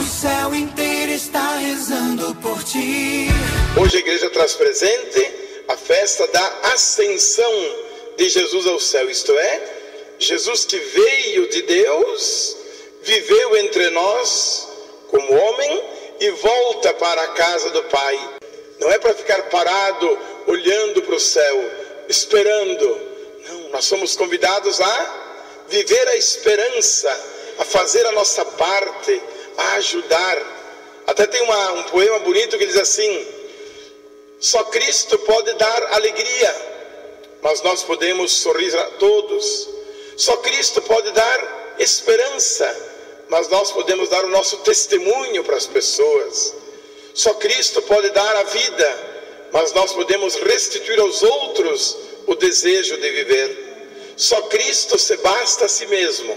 O céu inteiro está rezando por ti. Hoje a igreja traz presente a festa da ascensão de Jesus ao céu, isto é, Jesus que veio de Deus, viveu entre nós como homem e volta para a casa do Pai. Não é para ficar parado olhando para o céu, esperando. Não, nós somos convidados a viver a esperança, a fazer a nossa parte, a ajudar. Até tem um poema bonito que diz assim: só Cristo pode dar alegria, mas nós podemos sorrir a todos. Só Cristo pode dar esperança, mas nós podemos dar o nosso testemunho para as pessoas. Só Cristo pode dar a vida, mas nós podemos restituir aos outros o desejo de viver. Só Cristo se basta a si mesmo,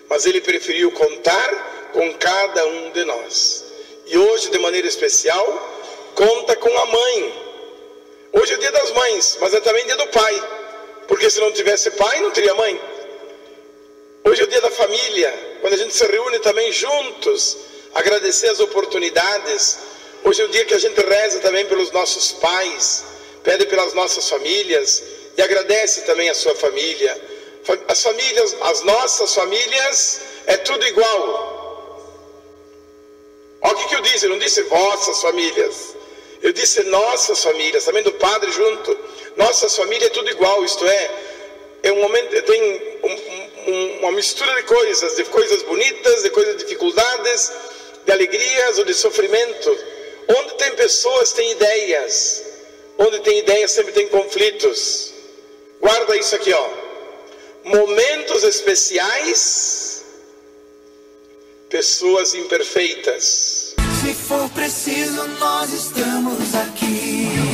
mas Ele preferiu contar com cada um de nós. E hoje, de maneira especial, conta com a mãe. Hoje é dia das mães, mas é também dia do pai, porque se não tivesse pai, não teria mãe. Hoje é o dia da família, quando a gente se reúne também juntos, agradecer as oportunidades. Hoje é o dia que a gente reza também pelos nossos pais, pede pelas nossas famílias e agradece também a sua família. As famílias, as nossas famílias, é tudo igual. Olha o que eu disse, eu não disse vossas famílias, eu disse nossas famílias, também do padre junto. Nossas famílias é tudo igual, isto é um momento, tem uma mistura de coisas bonitas, de coisas de dificuldades, de alegrias ou de sofrimento. Onde tem pessoas, tem ideias. Onde tem ideias, sempre tem conflitos. Guarda isso aqui, ó. Momentos especiais, pessoas imperfeitas. Se for preciso, nós estamos aqui.